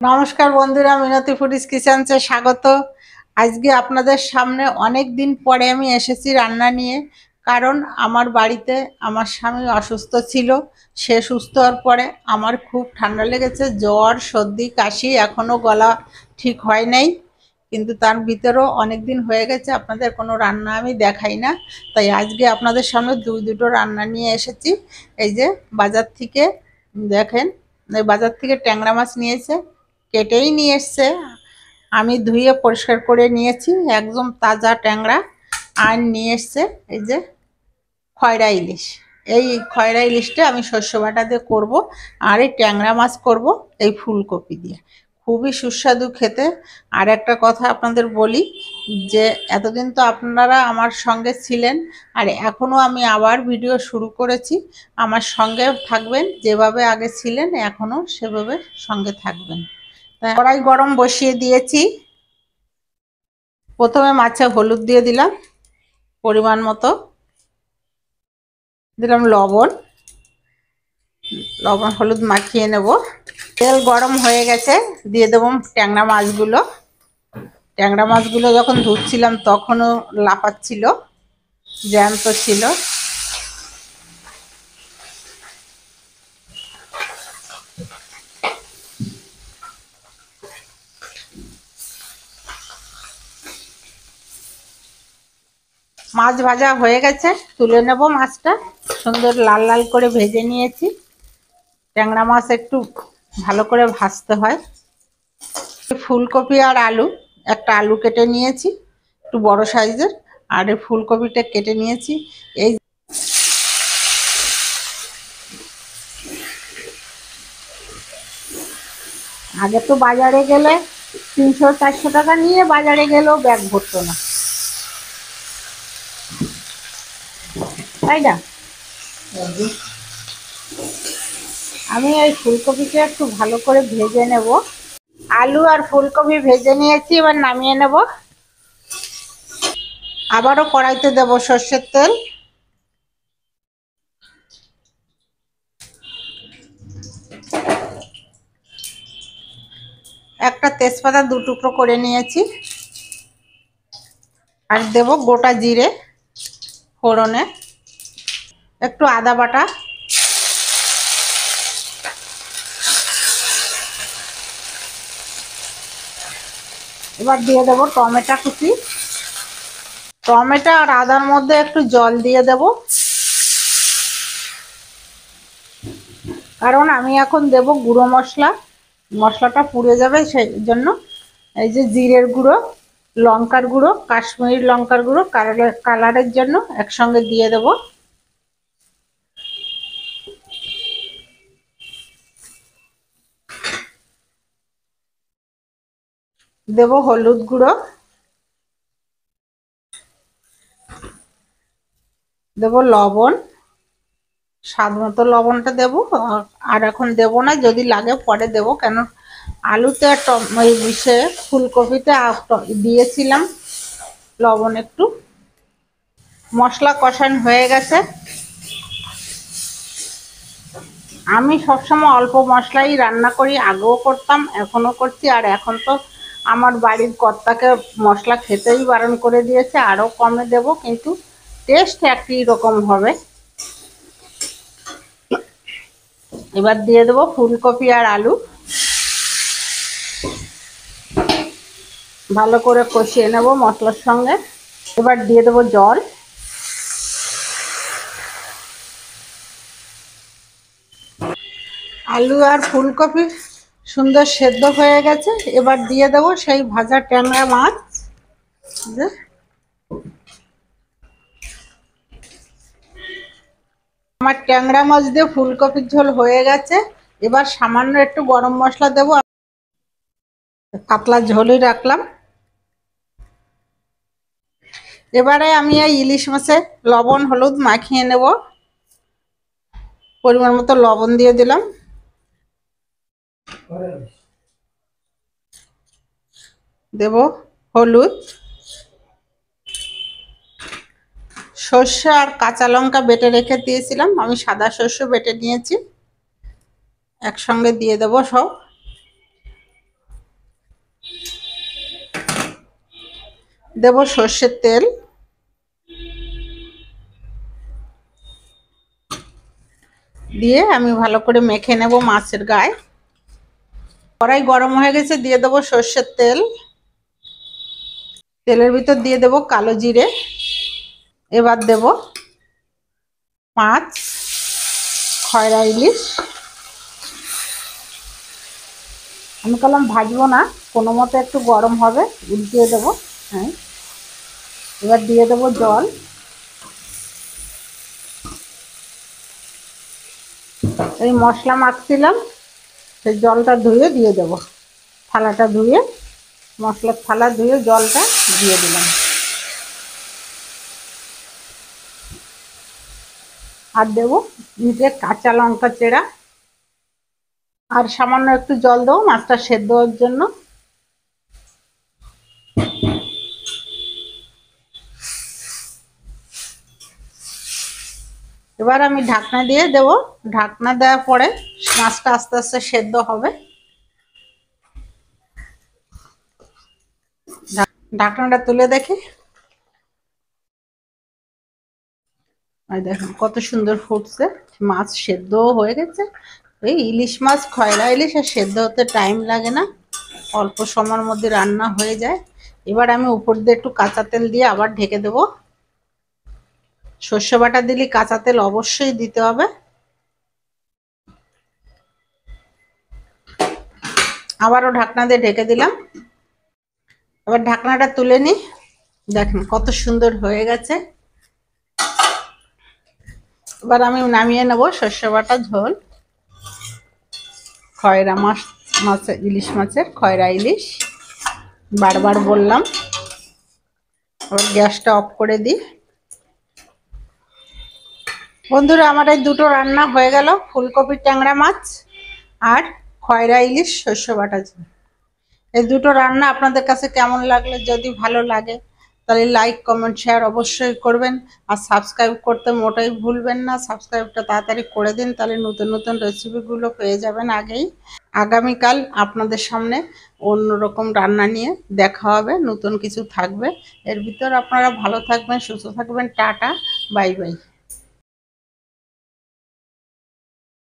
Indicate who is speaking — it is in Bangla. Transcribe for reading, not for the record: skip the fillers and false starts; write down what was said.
Speaker 1: নমস্কার বন্ধুরা, মিনতি ফুডিজ কিচেন্সে স্বাগত। আজকে আপনাদের সামনে অনেক দিন পরে আমি এসেছি রান্না নিয়ে। কারণ আমার বাড়িতে আমার স্বামী অসুস্থ ছিল। সে সুস্থ হওয়ার পরে আমার খুব ঠান্ডা লেগেছে, জ্বর, সর্দি, কাশি, এখনও গলা ঠিক হয় নাই। কিন্তু তার ভিতরেও অনেক দিন হয়ে গেছে আপনাদের কোনো রান্না আমি দেখাই না। তাই আজকে আপনাদের সামনে দুটো রান্না নিয়ে এসেছি। এই যে বাজার থেকে দেখেন, এই বাজার থেকে ট্যাংরা মাছ নিয়েছে, কেটেই নিয়ে এসছে। আমি ধুয়ে পরিষ্কার করে নিয়েছি, একদম তাজা ট্যাংরা। আর নিয়ে এসছে এই যে খয়রা ইলিশ। এই খয়রা ইলিশটা আমি শস্য বাটা দিয়ে করবো, আর এই ট্যাংরা মাছ করব এই ফুলকপি দিয়ে। খুবই সুস্বাদু খেতে। আর একটা কথা আপনাদের বলি, যে এতদিন তো আপনারা আমার সঙ্গে ছিলেন, আর এখনও আমি আবার ভিডিও শুরু করেছি। আমার সঙ্গে থাকবেন, যেভাবে আগে ছিলেন এখনও সেভাবে সঙ্গে থাকবেন। কড়াই গরম বসিয়ে দিয়েছি। প্রথমে মাছে হলুদ দিয়ে দিলাম, পরিমাণ মতো দিলাম লবণ। লবণ হলুদ মাখিয়ে নেব। তেল গরম হয়ে গেছে, দিয়ে দেবো ট্যাংরা মাছগুলো। ট্যাংরা মাছগুলো যখন ধুচ্ছিলাম তখনও লাফাচ্ছিল, জ্যান্ত ছিল। মাছ ভাজা হয়ে গেছে, তুলে নেব মাছটা। সুন্দর লাল লাল করে ভেজে নিয়েছি। ট্যাংরা মাছ একটু ভালো করে ভাজতে হয়। ফুলকপি আর আলু, একটা আলু কেটে নিয়েছি একটু বড় সাইজের, আর এই ফুলকপিটা কেটে নিয়েছি। এই আগে তো বাজারে গেলে 300-400 টাকা নিয়ে বাজারে গেলেও ব্যাগ ভরতো না, তাই না? আমি এই ফুলকপিটা একটু ভালো করে ভেজে নেব। আলু আর ফুলকপি ভেজে নিয়েছি, এবার নামিয়ে নেব। আবারও কড়াইতে দেব সর্ষের তেল। একটা তেজপাতা 2 টুকরো করে নিয়েছি, আর দেব গোটা জিরে ফোড়নে, একটু আদা বাটা, এবার দিয়ে দেব টমেটো কুচি। টমেটো আর আদার মধ্যে একটু জল দিয়ে দেব, কারণ আমি এখন দেব গুঁড়ো মশলা। মশলাটা পুড়ে যাবে, সেই জন্য এই যে জিরের গুঁড়ো, লঙ্কার গুঁড়ো, কাশ্মীরি লঙ্কার গুঁড়ো কালারের জন্য একসঙ্গে দিয়ে দেব। দেব হলুদ গুঁড়ো, দেব লবণ, স্বাদ মতো লবণটা দেব। আর এখন দেব না, যদি লাগে পরে দেব, কেন আলুতে আর ফুলকপিতে দিয়েছিলাম লবণ একটু। মশলা কষানো হয়ে গেছে। আমি সবসময় অল্প মশলাই রান্না করি, আগেও করতাম, এখনও করছি। আর এখন তো আমার বাড়ির কর্তাকে মশলা খেতেই বারণ করে দিয়েছে, আরও কমে দেব, কিন্তু টেস্ট একই রকম হবে। এবার দিয়ে দেবো ফুলকপি আর আলু, ভালো করে কষিয়ে নেব মশলার সঙ্গে। এবার দিয়ে দেবো জল। আলু আর ফুলকপি সুন্দর সেদ্ধ হয়ে গেছে, এবার দিয়ে দেবো সেই ভাজা ট্যাংরা মাছ। আমার ট্যাংরা মাছ দিয়ে ফুলকপির ঝোল হয়ে গেছে। এবার সামান্য একটু গরম মশলা দেবো, পাতলা ঝোলই রাখলাম। এবারে আমি এই ইলিশ মাছে লবণ হলুদ মাখিয়ে নেব। পরিমাণ মতো লবণ দিয়ে দিলাম, দেব হলুদ, সর্ষে আর কাঁচা লঙ্কা বেটে রেখে দিয়েছিলাম, আমি সাদা সর্ষে বেটে নিয়েছি, একসঙ্গে দিয়ে দেব সব। দেব সর্ষের তেল, দিয়ে আমি ভালো করে মেখে নেব মাছের গায়ে। কড়াই গরম হয়ে গেছে, দিয়ে দেবো সর্ষের তেল। তেলের ভিতর দিয়ে দেব কালো জিরে। এবার দেব মাছ, খয়রা ইলিশ। আমি বললাম ভাজবো না, কোনো মতো একটু গরম হবে, উল্টিয়ে দেবো। হ্যাঁ, এবার দিয়ে দেবো জল। এই মশলা মাখছিলাম, সেই জলটা ধুয়ে দিয়ে দেবো। থালাটা ধুয়ে, মশলার থালা ধুয়ে জলটা দিয়ে দিলাম। আর দেবো নিচে কাঁচা লঙ্কা চেরা, আর সামান্য একটু জল দেবো মাছটা সেদ্ধ হওয়ার জন্য। এবার আমি ঢাকনা দিয়ে দেবো। ঢাকনা দেওয়ার পরে মাছটা আস্তে আস্তে সেদ্ধ হবে। ঢাকনাটা তুলে দেখি, আর দেখুন কত সুন্দর ফুটছে, মাছ সেদ্ধ হয়ে গেছে। এই ইলিশ মাছ, খয়রা ইলিশ, আর সেদ্ধ হতে টাইম লাগে না, অল্প সময়ের মধ্যে রান্না হয়ে যায়। এবার আমি উপর দিয়ে একটু কাঁচা তেল দিয়ে আবার ঢেকে দেবো। সর্ষে বাটা দিলে কাঁচা তেল অবশ্যই দিতে হবে। আবারও ঢাকনা দিয়ে ঢেকে দিলাম। এবার ঢাকনাটা তুলে নিই, দেখেন কত সুন্দর হয়ে গেছে। এবার আমি নামিয়ে নেব সর্ষে বাটা ঝোল। খয়রা মাছের, ইলিশ মাছের খয়রা ইলিশ, বারবার বললাম। এবার গ্যাসটা অফ করে দিই। বন্ধুরা, আমার এই দুটো রান্না হয়ে গেল, ফুলকপি ট্যাংরা মাছ আর খয়রা ইলিশ সর্ষে বাটা ঝোল। এই দুটো রান্না আপনাদের কাছে কেমন লাগলো? যদি ভালো লাগে তাহলে লাইক, কমেন্ট, শেয়ার অবশ্যই করবেন। আর সাবস্ক্রাইব করতে মোটেই ভুলবেন না। সাবস্ক্রাইবটা তাড়াতাড়ি করে দিন, তাহলে নতুন নতুন রেসিপিগুলো পেয়ে যাবেন আগেই। আগামীকাল আপনাদের সামনে অন্যরকম রান্না নিয়ে দেখা হবে, নতুন কিছু থাকবে। এর ভিতর আপনারা ভালো থাকবেন, সুস্থ থাকবেন। Tata, bye bye.